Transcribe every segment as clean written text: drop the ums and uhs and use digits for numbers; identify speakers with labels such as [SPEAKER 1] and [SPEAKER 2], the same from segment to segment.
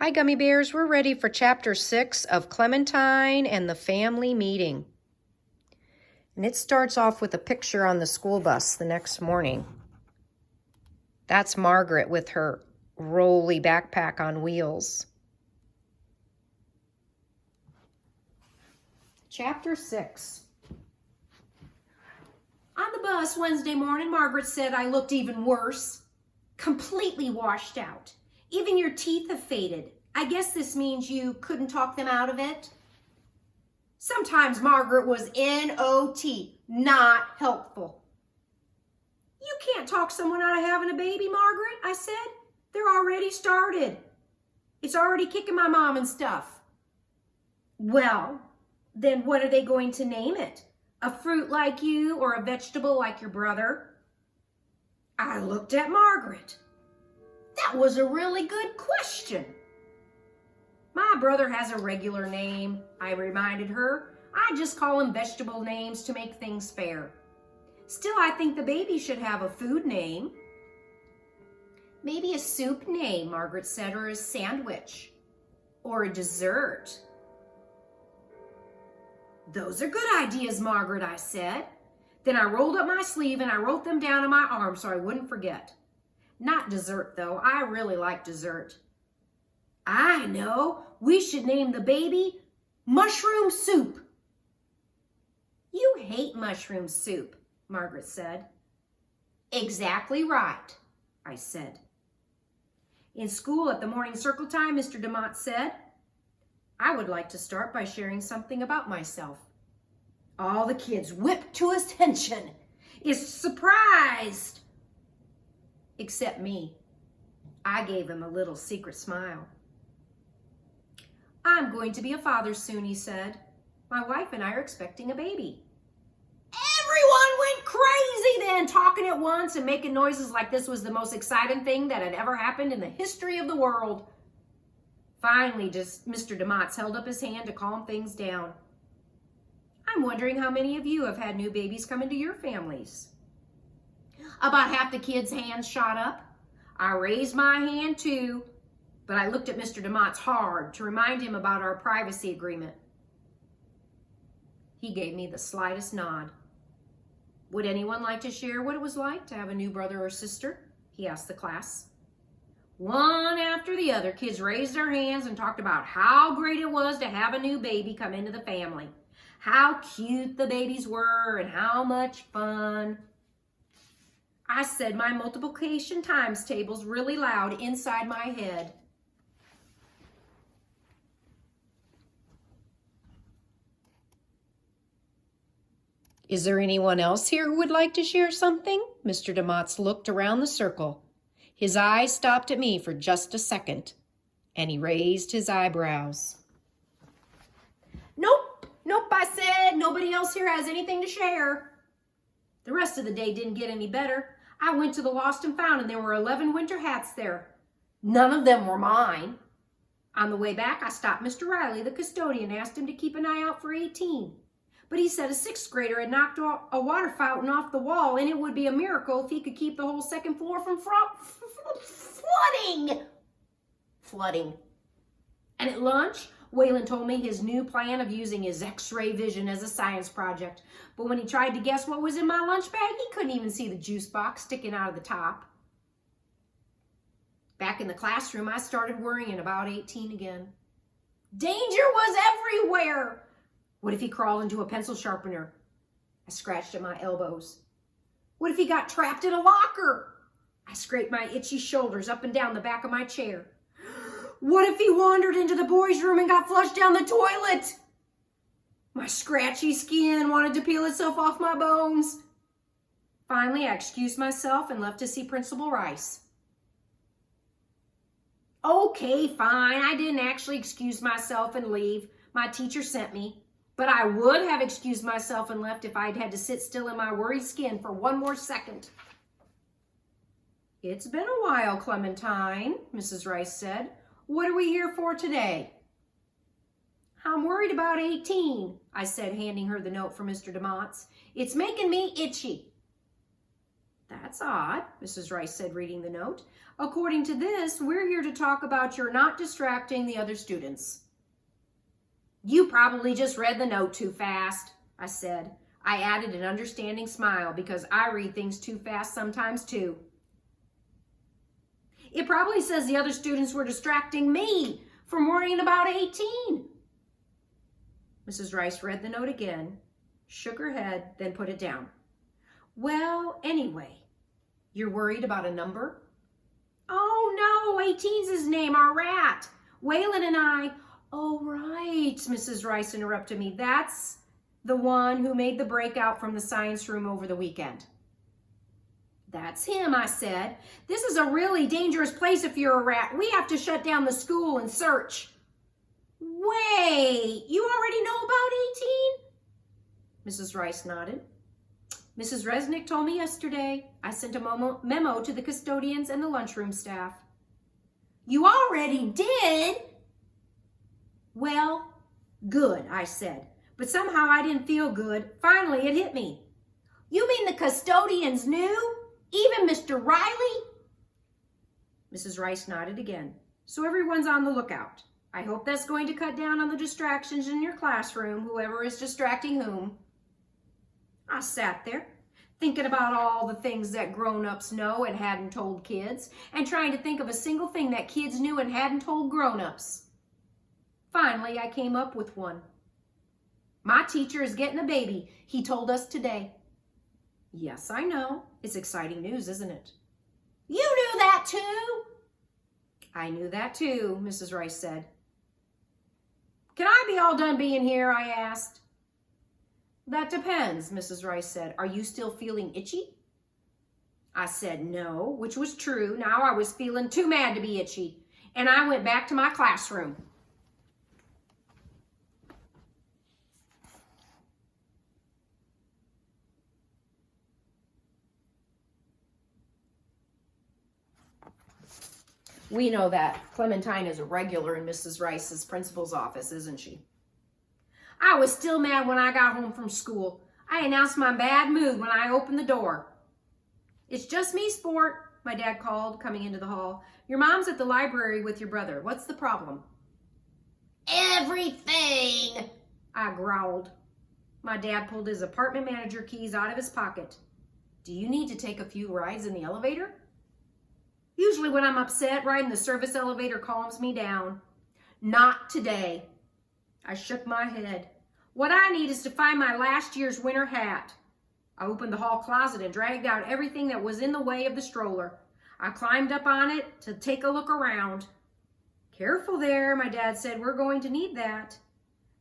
[SPEAKER 1] Hi, Gummy Bears. We're ready for Chapter 6 of Clementine and the Family Meeting. And it starts off with a picture on the school bus the next morning. That's Margaret with her rolly backpack on wheels. Chapter 6.
[SPEAKER 2] On the bus Wednesday morning, Margaret said I looked even worse. Completely washed out. Even your teeth have faded. I guess this means you couldn't talk them out of it. Sometimes Margaret was N-O-T, not helpful. You can't talk someone out of having a baby, Margaret, I said. They're already started. It's already kicking my mom and stuff. Well, then what are they going to name it? A fruit like you or a vegetable like your brother? I looked at Margaret. That was a really good question. My brother has a regular name, I reminded her. I just call him vegetable names to make things fair. Still, I think the baby should have a food name. Maybe a soup name, Margaret said, or a sandwich, or a dessert. Those are good ideas, Margaret, I said. Then I rolled up my sleeve and I wrote them down on my arm so I wouldn't forget. Not dessert, though. I really like dessert. I know. We should name the baby Mushroom Soup. You hate mushroom soup, Margaret said. Exactly right, I said. In school at the morning circle time, Mr. DeMott said, I would like to start by sharing something about myself. All the kids whipped to attention, is surprised. Except me. I gave him a little secret smile. I'm going to be a father soon, he said. My wife and I are expecting a baby. Everyone went crazy then, talking at once and making noises like this was the most exciting thing that had ever happened in the history of the world. Finally, just Mr. DeMott held up his hand to calm things down. I'm wondering how many of you have had new babies come into your families. About half the kids' hands shot up. I raised my hand too, but I looked at Mr. DeMott hard to remind him about our privacy agreement. He gave me the slightest nod. Would anyone like to share what it was like to have a new brother or sister? He asked the class. One after the other, kids raised their hands and talked about how great it was to have a new baby come into the family. How cute the babies were and how much fun. I said my multiplication times tables really loud inside my head.
[SPEAKER 1] Is there anyone else here who would like to share something? Mr. DeMott looked around the circle. His eyes stopped at me for just a second, and he raised his eyebrows.
[SPEAKER 2] Nope, I said. Nobody else here has anything to share. The rest of the day didn't get any better. I went to the Lost and Found, and there were 11 winter hats there. None of them were mine. On the way back, I stopped Mr. Riley, the custodian, and asked him to keep an eye out for 18. But he said a 6th grader had knocked a water fountain off the wall, and it would be a miracle if he could keep the whole 2nd floor from flooding. And at lunch, Waylon told me his new plan of using his X-ray vision as a science project. But when he tried to guess what was in my lunch bag, he couldn't even see the juice box sticking out of the top. Back in the classroom, I started worrying about 18 again. Danger was everywhere. What if he crawled into a pencil sharpener? I scratched at my elbows. What if he got trapped in a locker? I scraped my itchy shoulders up and down the back of my chair. What if he wandered into the boys' room and got flushed down the toilet? My scratchy skin wanted to peel itself off my bones. Finally, I excused myself and left to see Principal Rice. Okay, fine. I didn't actually excuse myself and leave. My teacher sent me. But I would have excused myself and left if I'd had to sit still in my worried skin for one more second. It's been a while, Clementine, Mrs. Rice said. What are we here for today? I'm worried about 18, I said, handing her the note from Mr. DeMott's. It's making me itchy. That's odd, Mrs. Rice said, reading the note. According to this, we're here to talk about your not distracting the other students. You probably just read the note too fast, I said. I added an understanding smile because I read things too fast sometimes too. It probably says the other students were distracting me from worrying about 18. Mrs. Rice read the note again, shook her head, then put it down. Well, anyway, you're worried about a number? Oh no, 18's his name, our rat. Waylon and I... Oh, right, Mrs. Rice interrupted me. That's the one who made the breakout from the science room over the weekend. That's him, I said. This is a really dangerous place if you're a rat. We have to shut down the school and search. Wait, you already know about 18? Mrs. Rice nodded. Mrs. Resnick told me yesterday. I sent a memo to the custodians and the lunchroom staff. You already did? Well, good, I said. But somehow I didn't feel good. Finally, it hit me. You mean the custodians knew? Even Mr. Riley? Mrs. Rice nodded again. So everyone's on the lookout. I hope that's going to cut down on the distractions in your classroom, whoever is distracting whom. I sat there, thinking about all the things that grown-ups know and hadn't told kids, and trying to think of a single thing that kids knew and hadn't told grown-ups. Finally, I came up with one. My teacher is getting a baby, he told us today. Yes, I know. It's exciting news, isn't it? You knew that too? I knew that too, Mrs. Rice said. Can I be all done being here? I asked. That depends, Mrs. Rice said. Are you still feeling itchy? I said no, which was true. Now I was feeling too mad to be itchy, and I went back to my classroom. We know that Clementine is a regular in Mrs. Rice's principal's office, isn't she? I was still mad when I got home from school. I announced my bad mood when I opened the door. It's just me, sport, my dad called, coming into the hall. Your mom's at the library with your brother. What's the problem? Everything, I growled. My dad pulled his apartment manager keys out of his pocket. Do you need to take a few rides in the elevator? Usually when I'm upset, riding the service elevator calms me down. Not today. I shook my head. What I need is to find my last year's winter hat. I opened the hall closet and dragged out everything that was in the way of the stroller. I climbed up on it to take a look around. Careful there, my dad said. We're going to need that.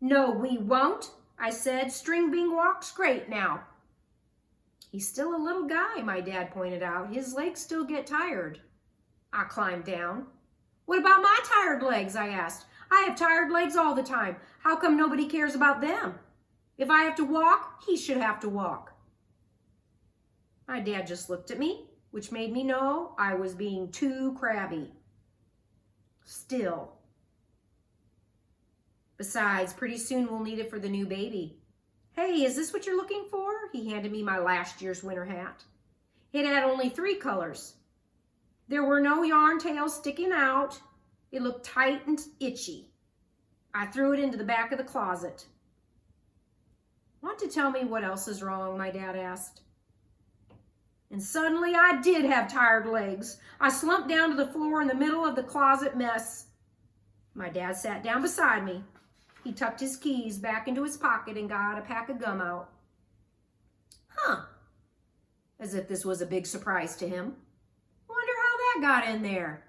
[SPEAKER 2] No, we won't, I said. String Bean walks great now. He's still a little guy, my dad pointed out. His legs still get tired. I climbed down. What about my tired legs? I asked. I have tired legs all the time. How come nobody cares about them? If I have to walk, he should have to walk. My dad just looked at me, which made me know I was being too crabby. Still. Besides, pretty soon we'll need it for the new baby. Hey, is this what you're looking for? He handed me my last year's winter hat. It had only 3 colors. There were no yarn tails sticking out. It looked tight and itchy. I threw it into the back of the closet. Want to tell me what else is wrong? My dad asked. And suddenly I did have tired legs. I slumped down to the floor in the middle of the closet mess. My dad sat down beside me. He tucked his keys back into his pocket and got a pack of gum out. Huh. As if this was a big surprise to him. Wonder how that got in there.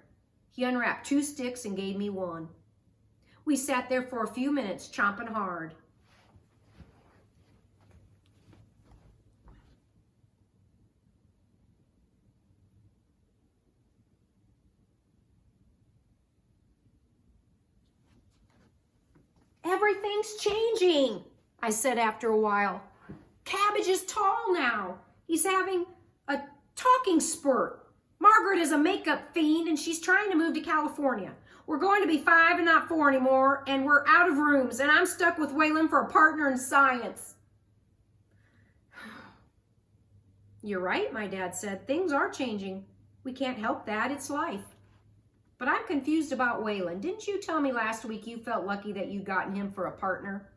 [SPEAKER 2] He unwrapped 2 sticks and gave me one. We sat there for a few minutes, chomping hard. Everything's changing, I said after a while. Cabbage is tall now. He's having a talking spurt. Margaret is a makeup fiend and she's trying to move to California. We're going to be 5 and not 4 anymore, and we're out of rooms, and I'm stuck with Waylon for a partner in science. You're right, my dad said. Things are changing. We can't help that. It's life. But I'm confused about Waylon. Didn't you tell me last week you felt lucky that you'd gotten him for a partner?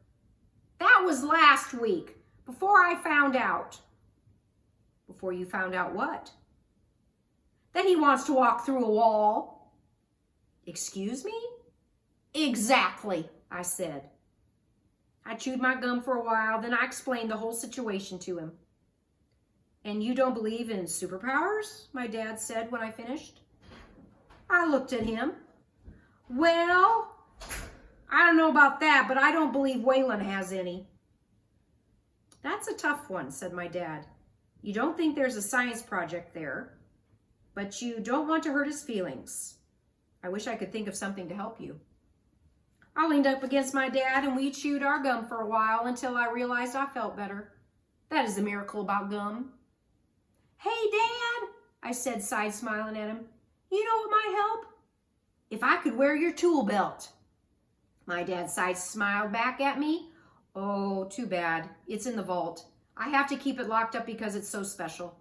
[SPEAKER 2] That was last week, before I found out. Before you found out what? That he wants to walk through a wall. Excuse me? Exactly, I said. I chewed my gum for a while, then I explained the whole situation to him. And you don't believe in superpowers? My dad said when I finished. I looked at him. Well, I don't know about that, but I don't believe Waylon has any. That's a tough one, said my dad. You don't think there's a science project there, but you don't want to hurt his feelings. I wish I could think of something to help you. I leaned up against my dad and we chewed our gum for a while until I realized I felt better. That is the miracle about gum. Hey, Dad, I said, side smiling at him. You know what might help? If I could wear your tool belt. My dad side smiled back at me. Oh, too bad. It's in the vault. I have to keep it locked up because it's so special.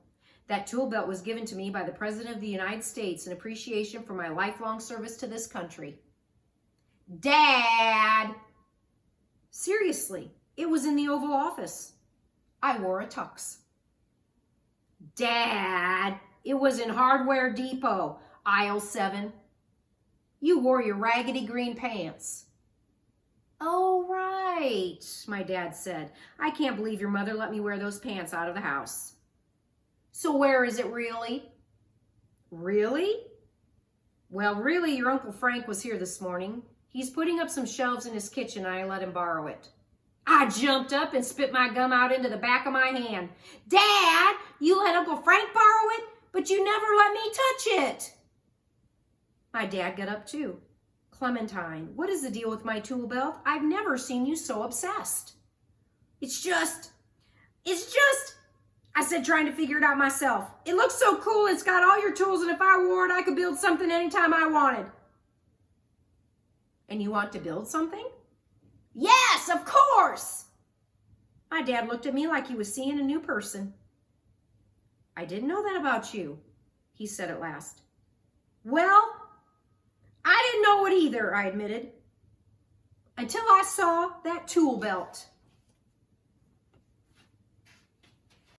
[SPEAKER 2] That tool belt was given to me by the President of the United States in appreciation for my lifelong service to this country. Dad! Seriously, it was in the Oval Office. I wore a tux. Dad, it was in Hardware Depot, aisle 7. You wore your raggedy green pants. Oh, right, my dad said. I can't believe your mother let me wear those pants out of the house. So where is it really? Really? Well, really, your Uncle Frank was here this morning. He's putting up some shelves in his kitchen and I let him borrow it. I jumped up and spit my gum out into the back of my hand. Dad, you let Uncle Frank borrow it, but you never let me touch it. My dad got up too. Clementine, what is the deal with my tool belt? I've never seen you so obsessed. It's just, I said, trying to figure it out myself. It looks so cool. It's got all your tools, and if I wore it, I could build something anytime I wanted. And you want to build something? Yes, of course. My dad looked at me like he was seeing a new person. I didn't know that about you, he said at last. Well, I didn't know it either, I admitted, until I saw that tool belt.